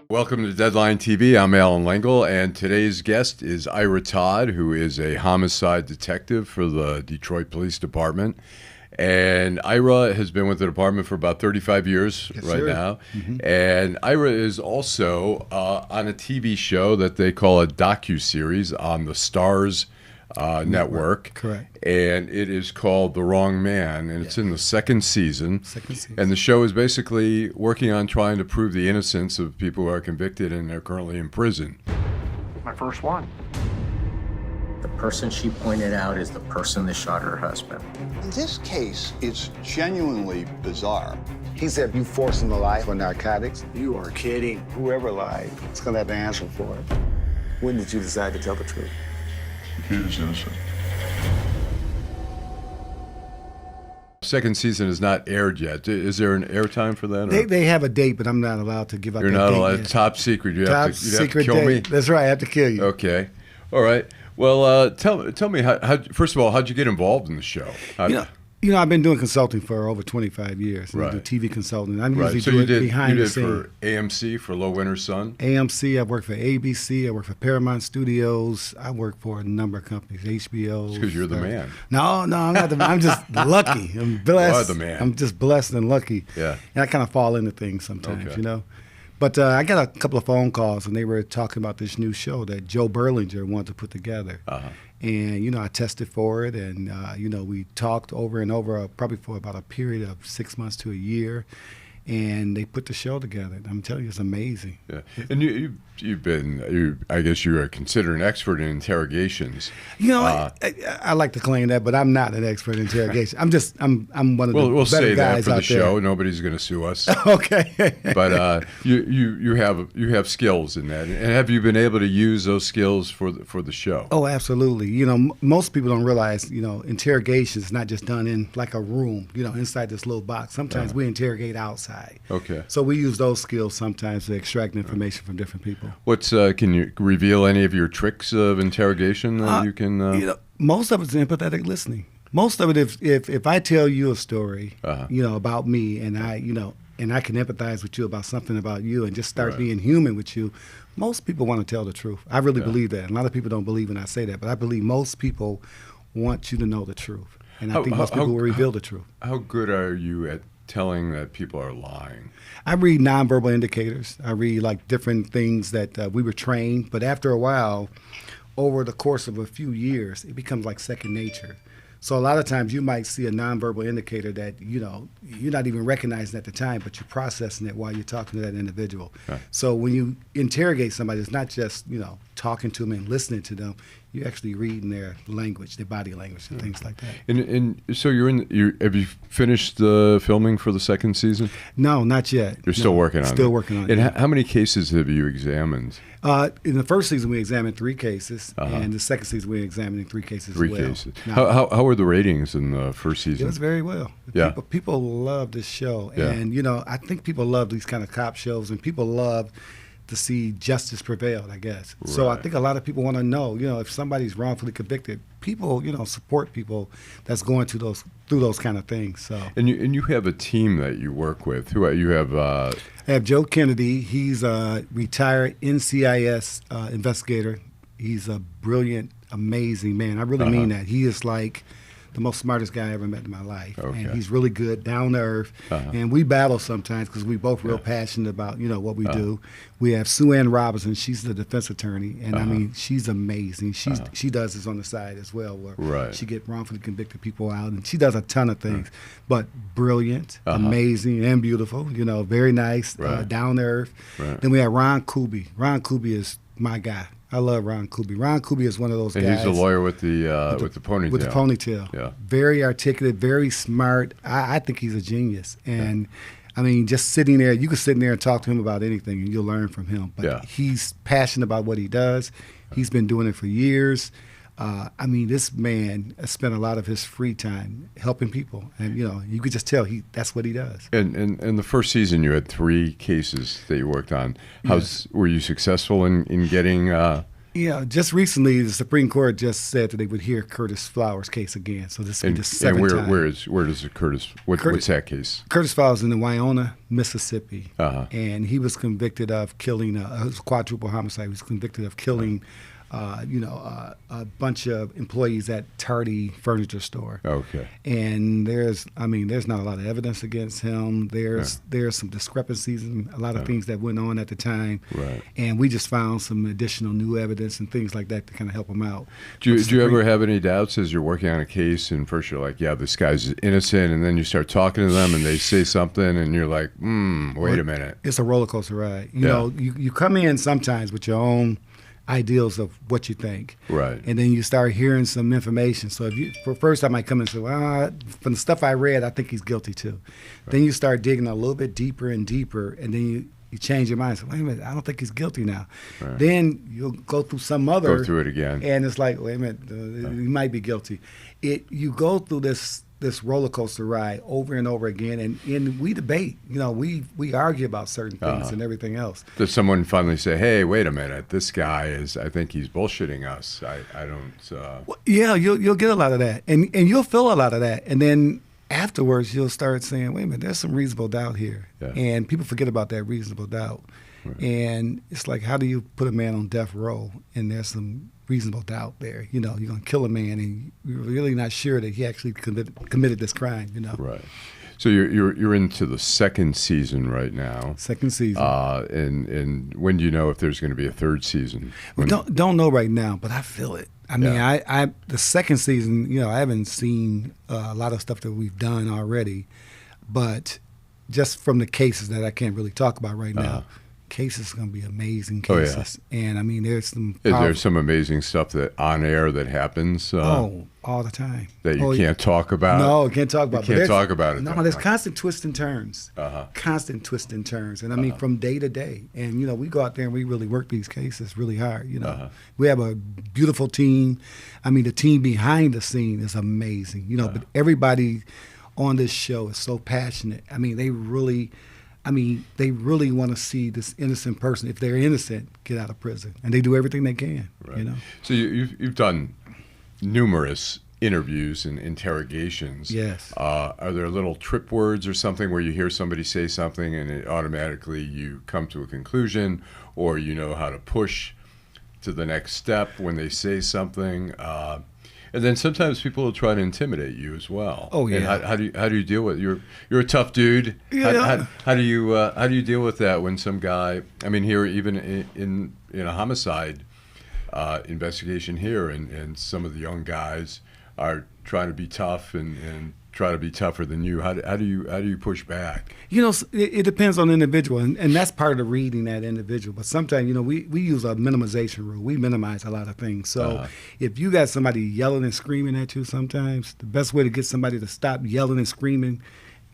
Welcome to Deadline TV. I'm Allan Lengel, and today's guest is Ira Todd, who is a homicide detective for the Detroit Police Department. And Ira has been with the department for about 35 years now. Mm-hmm. And Ira is also on a TV show that they call a docuseries on the Stars network. Correct. And it is called The Wrong Man, and it's in the second season. And the show is basically working on trying to prove the innocence of people who are convicted and are currently in prison. My first one. The person she pointed out is the person that shot her husband. In this case, it's genuinely bizarre. He said you forced him to lie for narcotics. You are kidding. Whoever lied is going to have to answer for it. When did you decide to tell the truth? The kid is innocent. Second season is not aired yet. Is there an airtime for that? They have a date, but I'm not allowed to give out You're that not date allowed. yet. Top secret. You Top have to secret kill me? date. That's right. I have to kill you. Okay. All right. Well, tell me, how, first of all, how'd you get involved in the show? You know, I've been doing consulting for over 25 years. Right. I do TV consulting. I usually So do you it did, behind you the did scenes. for AMC, for Low Winter Sun? AMC, I work for ABC, I work for Paramount Studios, I work for a number of companies, HBO. It's because you're the man. No, I'm not the man. I'm just lucky. I'm blessed. You are the man. I'm just blessed and lucky. Yeah. And I kind of fall into things sometimes, Okay. you know. But I got a couple of phone calls, and they were talking about this new show that Joe Berlinger wanted to put together. Uh-huh. And, you know, I tested for it, and, you know, we talked over and over, probably for about a period of 6 months to a year, and they put the show together. I'm telling you, it's amazing. Yeah. And I guess you are considered an expert in interrogations. You know, I like to claim that, but I'm not an expert in interrogation. I'm one of the We'll better say that guys for the out show. there. Nobody's going to sue us. Okay. But you have skills in that, and have you been able to use those skills for the show? Oh, absolutely. You know, most people don't realize, you know, interrogation is not just done in like a room, you know, inside this little box. Sometimes we interrogate outside. Okay. So we use those skills sometimes to extract information from different people. Can you reveal any of your tricks of interrogation that you can? You know, most of it's empathetic listening. Most of it, if I tell you a story, you know, about me, and I can empathize with you about something about you, and just start being human with you, most people want to tell the truth. I really believe that. And a lot of people don't believe when I say that, but I believe most people want you to know the truth, and I think most people will reveal the truth. How good are you at telling that people are lying? I read nonverbal indicators. I read like different things that we were trained, but after a while, over the course of a few years, it becomes like second nature. So a lot of times you might see a nonverbal indicator that, you know, you're not even recognizing at the time, but you're processing it while you're talking to that individual. Right. So when you interrogate somebody, it's not just, you know, talking to them and listening to them. You're actually reading their language, their body language, and things like that. And so have you finished the filming for the second season? No, not yet. You're still working on it? Still working on it. And how many cases have you examined? In the first season, we examined 3 cases, and the second season, we're examining 3 cases Three as well. cases. Now, How were the ratings in the first season? it was very well. Yeah. People love this show. Yeah. And, you know, I think people love these kind of cop shows, and people love to see justice prevail, I guess. So I Right. think a lot of people want to know, you know, if somebody's wrongfully convicted, people, you know, support people that's going through those kind of things. So. And you have a team that you work with. You have? I have Joe Kennedy. He's a retired NCIS investigator. He's a brilliant, amazing man. I really mean that. He is like the most smartest guy I ever met in my life. Okay. And he's really good, down to earth. And we battle sometimes because we both real passionate about, you know, what we do. We have Sue Ann Robinson. She's the defense attorney. And I mean, she's amazing. She does this on the side as well, where she get wrongfully convicted people out. And she does a ton of things. But brilliant, amazing, and beautiful. You know, very nice, down to earth. Right. Then we have Ron Kuby. Ron Kuby is my guy. I love Ron Kuby. Ron Kuby is one of those and guys. he's the lawyer with the ponytail. With the ponytail. Yeah. Very articulate, very smart. I think he's a genius. And I mean, just sitting there, you can sit in there and talk to him about anything and you'll learn from him. But he's passionate about what he does. He's been doing it for years. I mean, this man has spent a lot of his free time helping people, and you know, you could just tell that's what he does. And in the first season, you had 3 cases that you worked on. Were you successful in getting Yeah, just recently, the Supreme Court just said that they would hear Curtis Flowers' case again. So this will be the seventh time. And where does the what's that case? Curtis Flowers in Wyona, Mississippi, and he was convicted of killing. It was a quadruple homicide. He was convicted of killing. A bunch of employees at Tardy Furniture Store. Okay. And there's not a lot of evidence against him. There's some discrepancies and a lot of things that went on at the time. Right. And we just found some additional new evidence and things like that to kind of help him out. Do you ever have any doubts as you're working on a case and first you're like, yeah, this guy's innocent, and then you start talking to them and they say something and you're like, wait a minute. It's a roller coaster ride. You know, you come in sometimes with your own ideals of what you think, right? And then you start hearing some information. So for first I might come and say, well, from the stuff I read, I think he's guilty too. Right. Then you start digging a little bit deeper and deeper, and then you change your mind. So wait a minute, I don't think he's guilty now. Right. Then you'll go through go through it again, and it's like, wait a minute, he might be guilty. You go through this roller coaster ride over and over again, and we debate. You know, we argue about certain things and everything else. Does someone finally say, "Hey, wait a minute, this guy I think he's bullshitting us"? I don't. Well, yeah, you'll get a lot of that, and you'll feel a lot of that, and then afterwards you'll start saying, "Wait a minute, there's some reasonable doubt here," and people forget about that reasonable doubt. Right. And it's like, how do you put a man on death row and there's some reasonable doubt there? You know, you're going to kill a man and you're really not sure that he actually committed this crime, you know. Right. So you're into the second season right now. Second season. And when do you know if there's going to be a third season? We don't know right now, but I feel it. I mean, I the second season, you know, I haven't seen a lot of stuff that we've done already, but just from the cases that I can't really talk about right now, cases are going to be amazing cases. Oh, yeah. And I mean, there's some there's some amazing stuff that on air that happens all the time that you can't talk about. No, can't talk about. You can't talk about it. No, there's constant twists and turns. Constant twists and turns, and I mean from day to day. And you know, we go out there and we really work these cases really hard. You know, we have a beautiful team. I mean, the team behind the scene is amazing. You know, but everybody on this show is so passionate. I mean, they really want to see this innocent person, if they're innocent, get out of prison, and they do everything they can. Right. You know. So you've done numerous interviews and interrogations. Yes. Are there little trip words or something where you hear somebody say something and it automatically you come to a conclusion, or you know how to push to the next step when they say something? And then sometimes people will try to intimidate you as well. Oh yeah. And how do you deal with you're a tough dude? Yeah. How do you deal with that when some guy? I mean, here even in a homicide investigation here, and some of the young guys are trying to be tough and try to be tougher than you. How do you push back? You know, it depends on the individual, and that's part of the reading that individual. But sometimes, you know, we use a minimization rule. We minimize a lot of things. So if you got somebody yelling and screaming at you, sometimes the best way to get somebody to stop yelling and screaming,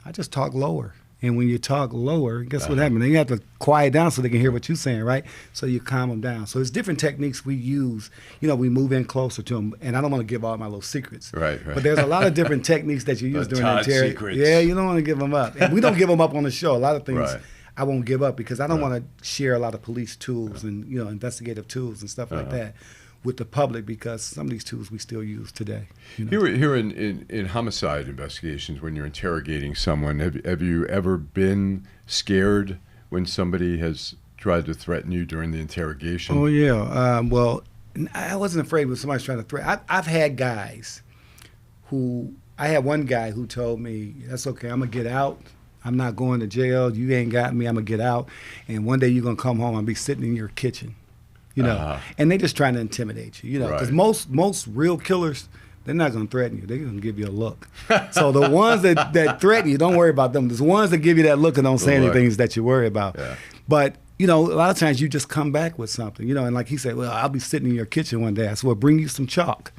I just talk lower. And when you talk lower, guess what happens? Then you have to quiet down so they can hear what you're saying, right? So you calm them down. So there's different techniques we use. You know, we move in closer to them. And I don't want to give all my little secrets. Right. But there's a lot of different techniques that you use during the interrogation. Yeah, you don't want to give them up. And we don't give them up on the show. A lot of things I won't give up because I don't want to share a lot of police tools and, you know, investigative tools and stuff like that with the public, because some of these tools we still use today. You know? Here in homicide investigations, when you're interrogating someone, have you ever been scared when somebody has tried to threaten you during the interrogation? Oh yeah. Well, I wasn't afraid when somebody's trying to threaten. I've had guys I had one guy who told me, "That's okay, I'm gonna get out. I'm not going to jail. You ain't got me. I'm gonna get out. And one day you're gonna come home. I'll be sitting in your kitchen." You know, and they just trying to intimidate you, you know, because most real killers, they're not going to threaten you. They're going to give you a look. So the ones that threaten you, don't worry about them. The ones that give you that look and don't say anything that you worry about. Yeah. But, you know, a lot of times you just come back with something, you know, and like he said, well, I'll be sitting in your kitchen one day. I said, well, bring you some chalk.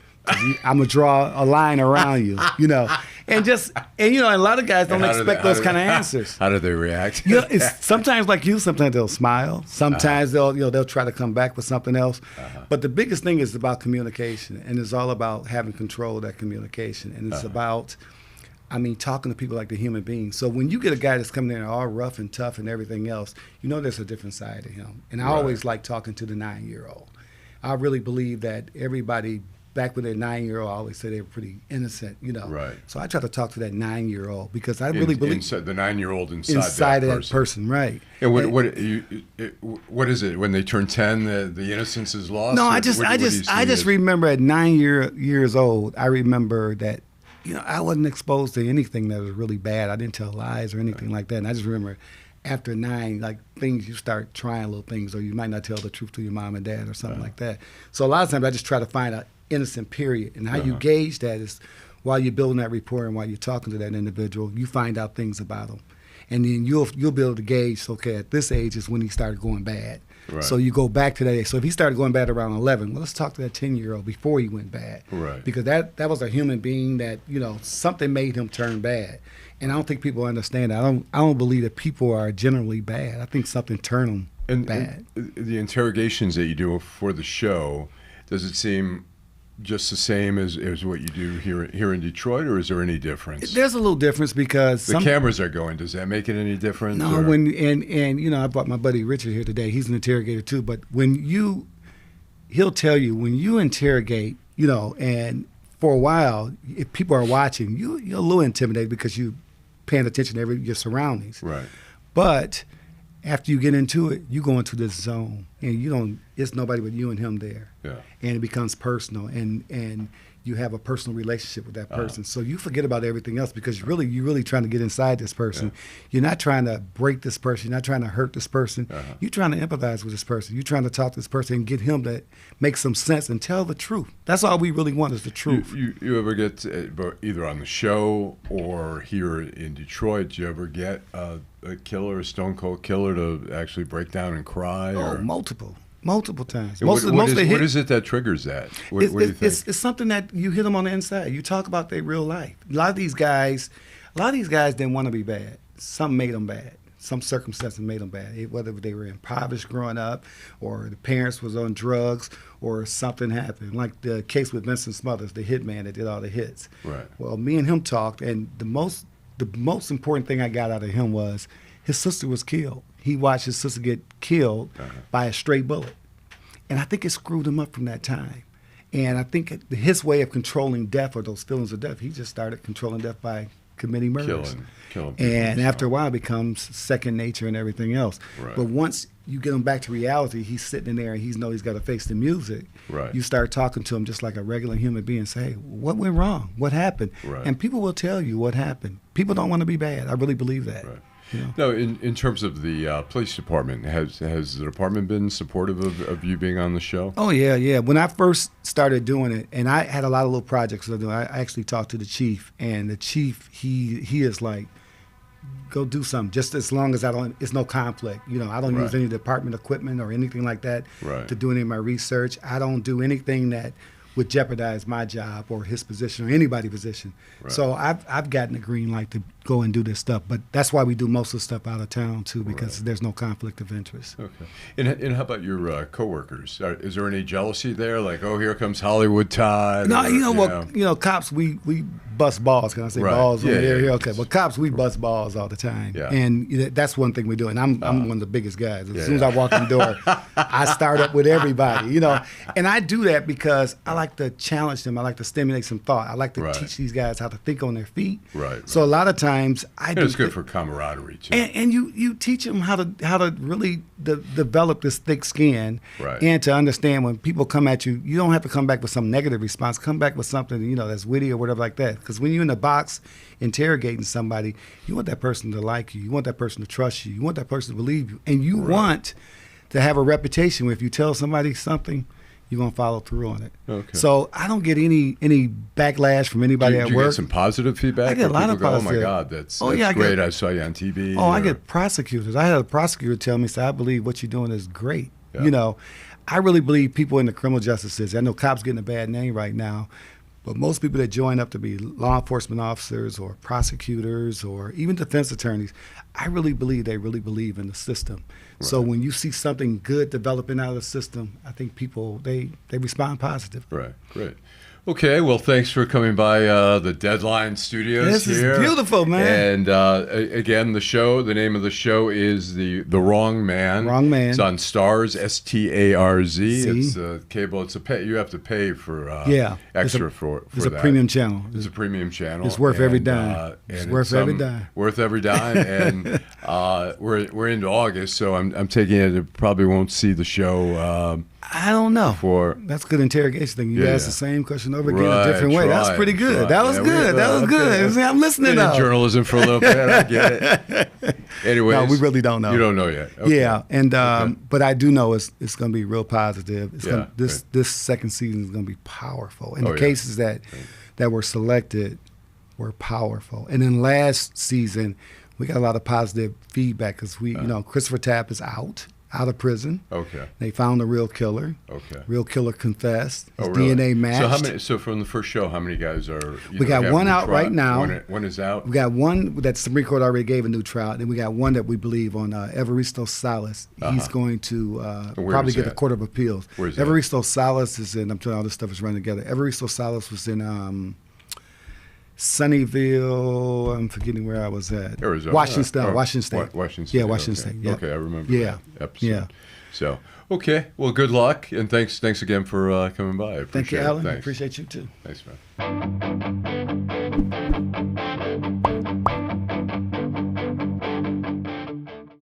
I'm going to draw a line around you, you know. And you know, a lot of guys don't expect those kind of answers. How do they react? You know, it's sometimes like you, sometimes they'll smile. Sometimes they'll try to come back with something else. But the biggest thing is about communication, and it's all about having control of that communication. And it's about, talking to people like the human being. So when you get a guy that's coming in all rough and tough and everything else, you know there's a different side to him. And I always like talking to the 9-year-old. I really believe that everybody back when they're 9-year-old, I always say they were pretty innocent, you know. Right. So I try to talk to that 9-year-old because I really believe inside the 9-year-old inside of that person, right? And what is it when they turn 10? The innocence is lost. No, Or I just as- remember at 9 years old, I remember that, you know, I wasn't exposed to anything that was really bad. I didn't tell lies or anything like that. And I just remember after 9, like things you start trying little things, or you might not tell the truth to your mom and dad or something like that. So a lot of times I just try to find an innocent period, and how you gauge that is while you're building that rapport and while you're talking to that individual, you find out things about them, and then you'll be able to gauge. Okay, at this age is when he started going bad. Right. So you go back to that age. So if he started going bad around 11, well, let's talk to that 10-year-old before he went bad. Right. Because that was a human being that, you know, something made him turn bad. And I don't think people understand that. I don't believe that people are generally bad. I think something turned them bad. And the interrogations that you do for the show, does it seem just the same as what you do here in Detroit, or is there any difference? There's a little difference because the cameras are going. Does that make it any different? No, or? and you know, I brought my buddy Richard here today. He's an interrogator too. But he'll tell you when you interrogate, you know, and for a while, if people are watching, you're a little intimidated because you're paying attention to your surroundings. Right. But after you get into it, you go into this zone, and it's nobody but you and him there. Yeah. And it becomes personal, and you have a personal relationship with that person. So you forget about everything else because you're really trying to get inside this person. Yeah. You're not trying to break this person. You're not trying to hurt this person. You're trying to empathize with this person. You're trying to talk to this person and get him to make some sense and tell the truth. That's all we really want is the truth. You ever get, either on the show or here in Detroit, do you ever get a killer, a stone cold killer, to actually break down and cry? Oh, or? multiple times. What is it that triggers that? What do you think? It's something that you hit them on the inside. You talk about their real life. A lot of these guys didn't want to be bad. Some made them bad. Some circumstances made them bad. Whether they were impoverished growing up, or the parents was on drugs, or something happened. Like the case with Vincent Smothers, the hitman that did all the hits. Right. Well, me and him talked, and the most important thing I got out of him was his sister was killed. He watched his sister get killed by a stray bullet. And I think it screwed him up from that time. And I think his way of controlling death, or those feelings of death, he just started controlling death by committing murders. Killing people. And after a while, it becomes second nature and everything else. Right. But once you get him back to reality, he's sitting in there and he's got to face the music. Right. You start talking to him just like a regular human being. Say, hey, what went wrong? What happened? Right. And people will tell you what happened. People don't want to be bad. I really believe that. Right. You know? No, in terms of the police department, has the department been supportive of you being on the show? Oh, yeah. When I first started doing it, and I had a lot of little projects to do, I actually talked to the chief, and the chief, he is like, go do something, just as long as it's no conflict. You know, I don't use any department equipment or anything like that to do any of my research. I don't do anything that would jeopardize my job or his position or anybody's position. Right. So I've gotten a green light to go and do this stuff, but that's why we do most of the stuff out of town too, because there's no conflict of interest. Okay. And how about your coworkers? Is there any jealousy there? Like, oh, here comes Hollywood Todd. No, or, cops, we bust balls. Can I say balls? Yeah, here. Okay. Well, cops, we bust balls all the time. Yeah. And that's one thing we do. And I'm one of the biggest guys. As soon as I walk in the door, I start up with everybody, And I do that because I like to challenge them. I like to stimulate some thought. I like to teach these guys how to think on their feet. Right. So a lot of times it's good for camaraderie too. And you teach them how to really develop this thick skin, right. And to understand when people come at you, you don't have to come back with some negative response. Come back with something that's witty or whatever like that. Because when you're in the box interrogating somebody, you want that person to like you. You want that person to trust you. You want that person to believe you, and you want to have a reputation where if you tell somebody something, you're going to follow through on it. Okay. So I don't get any backlash from anybody at work. Do you get some positive feedback? I get a lot of positive. Oh, my God, that's great. I saw you on TV. I get prosecutors. I had a prosecutor tell me, I believe what you're doing is great. Yeah. I really believe people in the criminal justice system, I know cops getting a bad name right now, but most people that join up to be law enforcement officers or prosecutors or even defense attorneys, I really believe they really believe in the system. Right. So when you see something good developing out of the system, I think people, they respond positive. Right, great. Okay, well, thanks for coming by the Deadline Studios This here. is beautiful, man. And again, the name of the show is the Wrong Man. Wrong Man. It's on Starz, Starz. See? It's cable. It's a pay. You have to pay for extra for It's that. a premium channel. It's a premium channel. It's worth every dime. It's worth every dime. Worth every dime. And we're into August, so I'm taking it probably won't see the show. I don't know. That's a good interrogation thing. You asked the same question over again a different way. That's pretty good. That was good. That was good. See, I'm listening Been in now. journalism for a little bit. I get it. Anyways, No, we really don't know. You don't know yet. Okay. Yeah, and but I do know it's going to be real positive. This second season is going to be powerful, and the cases that were selected were powerful. And then last season, we got a lot of positive feedback because Christopher Tapp is out of prison. Okay. They found the real killer. Okay. Real killer confessed. His really? DNA matched. So from the first show, how many guys are? We got one out right now. One is out. We got one that the Supreme Court already gave a new trial. Then we got one that we believe on Evaristo Salas. He's going to probably get the Court of Appeals. Where's that? Evaristo Salas is in. I'm telling you, all this stuff is running together. Evaristo Salas was in Sunnyvale. I'm forgetting where I was at. Arizona. Washington State. Washington State. Yeah, Washington State. Yeah. Okay, I remember. Yeah. That episode. Yeah. So okay, well, good luck, and thanks again for coming by. I Thank you, appreciate it. Allan. Thanks. Appreciate you too. Thanks, man.